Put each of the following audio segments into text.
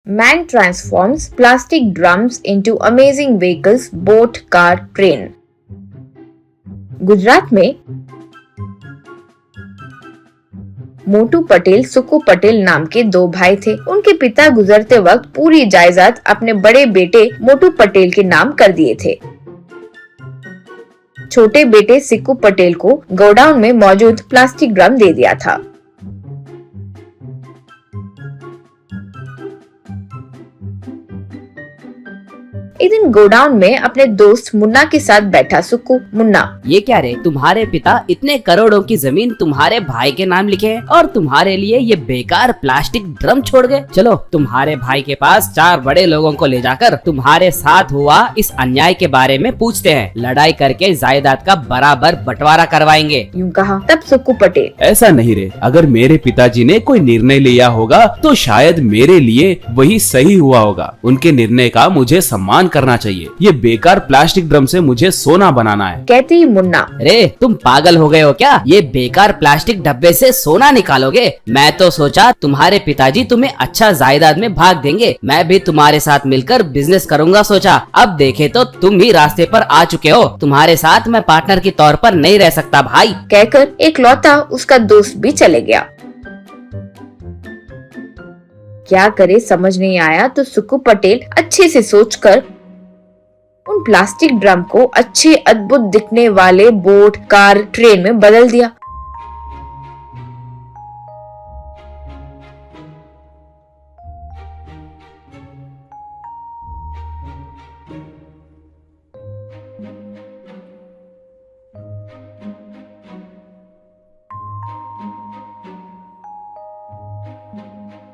Man transforms plastic drums into amazing vehicles, boat, car, train. Gujarat में मोटू पटेल, सुक्कू पटेल नाम के दो भाई थे। उनके पिता गुजरते वक्त पूरी जायदाद अपने बड़े बेटे मोटू पटेल के नाम कर दिए थे। छोटे बेटे सिक्कू पटेल को गोडाउन में मौजूद प्लास्टिक ड्रम दे दिया था। एक दिन गोडाउन में अपने दोस्त मुन्ना के साथ बैठा सुक्कू। मुन्ना, ये क्या रे, तुम्हारे पिता इतने करोड़ों की जमीन तुम्हारे भाई के नाम लिखे हैं और तुम्हारे लिए ये बेकार प्लास्टिक ड्रम छोड़ गए। चलो तुम्हारे भाई के पास 4 बड़े लोगों को ले जाकर तुम्हारे साथ हुआ इस अन्याय के बारे में पूछते हैं। लड़ाई करके जायदाद का बराबर बंटवारा करवाएंगे। यूँ कहा। तब सुक्कू पटेल, ऐसा नहीं रे, अगर मेरे पिताजी ने कोई निर्णय लिया होगा तो शायद मेरे लिए वही सही हुआ होगा। उनके निर्णय का मुझे सम्मान करना चाहिए। ये बेकार प्लास्टिक ड्रम से मुझे सोना बनाना है। कहते ही मुन्ना, रे तुम पागल हो गए हो क्या? ये बेकार प्लास्टिक डब्बे से सोना निकालोगे? मैं तो सोचा तुम्हारे पिताजी तुम्हें अच्छा जायदाद में भाग देंगे। मैं भी तुम्हारे साथ मिलकर बिजनेस करूंगा सोचा। अब देखे तो तुम ही रास्ते पर आ चुके हो। तुम्हारे साथ मैं पार्टनर के तौर पर नहीं रह सकता भाई। कहकर एक लौता उसका दोस्त भी चले गया। क्या करे समझ नहीं आया तो सुक्कू पटेल अच्छे से सोचकर उन प्लास्टिक ड्रम को अच्छे अद्भुत दिखने वाले बोट, कार, ट्रेन में बदल दिया।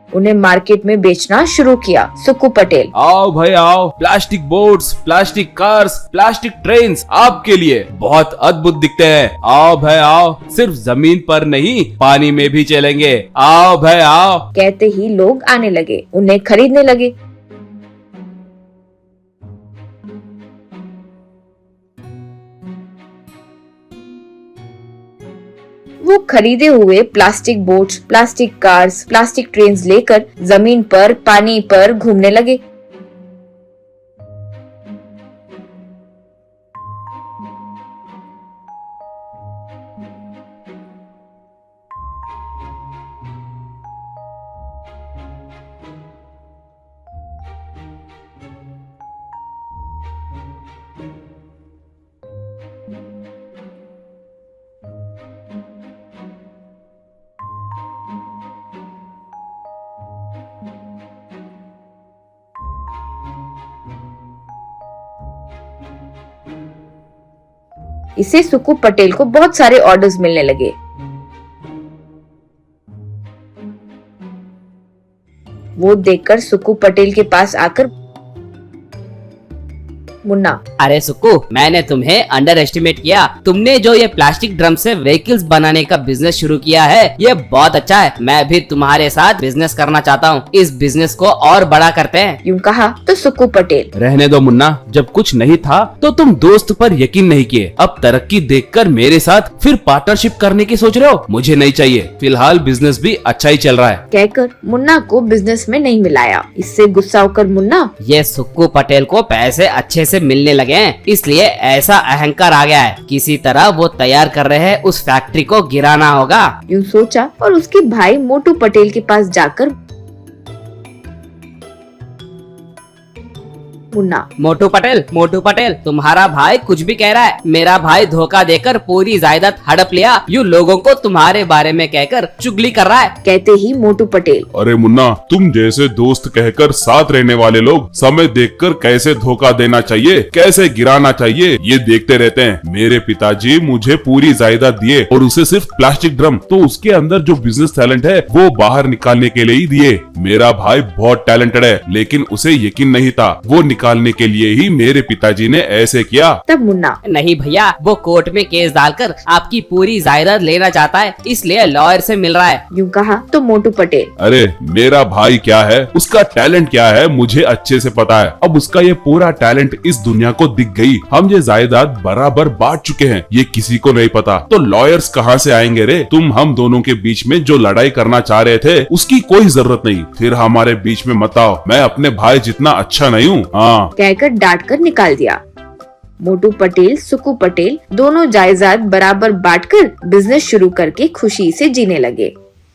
उन्हें मार्केट में बेचना शुरू किया। सुक्कू पटेल, आओ भाई आओ, plastic boats, plastic cars, plastic trains आपके लिए बहुत अद्भुत दिखते हैं। आओ भाई आओ, सिर्फ जमीन पर नहीं पानी में भी चलेंगे। आओ भाई आओ। कहते ही लोग आने लगे, उन्हें खरीदने लगे। वो खरीदे हुए plastic boats, plastic cars, plastic trains लेकर जमीन पर, पानी पर घूमने लगे। इससे सुक्कू पटेल को बहुत सारे ऑर्डर्स मिलने लगे। वो देखकर सुक्कू पटेल के पास आकर, मुन्ना, अरे सुक्कू, मैंने तुम्हें अंडर एस्टिमेट किया। तुमने जो ये प्लास्टिक ड्रम से व्हीकल्स बनाने का बिजनेस शुरू किया है ये बहुत अच्छा है। मैं भी तुम्हारे साथ बिजनेस करना चाहता हूँ। इस बिजनेस को और बड़ा करते हैं। यूँ कहा तो सुक्कू पटेल, रहने दो मुन्ना, जब कुछ नहीं था तो तुम दोस्त पर यकीन नहीं किए। अब तरक्की देखकर मेरे साथ फिर पार्टनरशिप करने की सोच रहे हो? मुझे नहीं चाहिए। फिलहाल बिजनेस भी अच्छा ही चल रहा है। कहकर मुन्ना को बिजनेस में नहीं मिलाया। इससे गुस्सा होकर मुन्ना, ये सुक्कू पटेल को पैसे अच्छे से मिलने लगे हैं, इसलिए ऐसा अहंकार आ गया है। किसी तरह वो तैयार कर रहे हैं उस फैक्ट्री को गिराना होगा। यूँ सोचा और उसके भाई मोटू पटेल के पास जाकर, मुन्ना, मोटू पटेल, तुम्हारा भाई कुछ भी कह रहा है। मेरा भाई धोखा देकर पूरी जायदाद हड़प लिया। यू लोगों को तुम्हारे बारे में कहकर चुगली कर रहा है। कहते ही मोटू पटेल, अरे मुन्ना, तुम जैसे दोस्त कहकर साथ रहने वाले लोग समय देखकर कैसे धोखा देना चाहिए, कैसे गिराना चाहिए ये देखते रहते हैं। मेरे पिताजी मुझे पूरी जायदाद दिए और उसे सिर्फ प्लास्टिक ड्रम, तो उसके अंदर जो बिजनेस टैलेंट है वो बाहर निकालने के लिए ही दिए। मेरा भाई बहुत टैलेंटेड है लेकिन उसे यकीन नहीं था। वो निकालने के लिए ही मेरे पिताजी ने ऐसे किया। तब मुन्ना, नहीं भैया, वो कोर्ट में केस डालकर आपकी पूरी जायदाद लेना चाहता है, इसलिए लॉयर से मिल रहा है। यूं कहा तो मोटू पटेल, अरे मेरा भाई क्या है, उसका टैलेंट क्या है मुझे अच्छे से पता है। अब उसका ये पूरा टैलेंट इस दुनिया को दिख गई। हम ये जायदाद बराबर बांट चुके हैं, ये किसी को नहीं पता। तो लॉयर्स कहाँ से आएंगे रे? तुम हम दोनों के बीच में जो लड़ाई करना चाह रहे थे उसकी कोई जरूरत नहीं। फिर हमारे बीच में मत आओ, मैं अपने भाई जितना अच्छा नहीं हूँ। हाँ, कहकर डांट कर निकाल दिया। मोटू पटेल, सुकू पटेल दोनों जायदाद बराबर बांटकर बिजनेस शुरू करके खुशी से जीने लगे।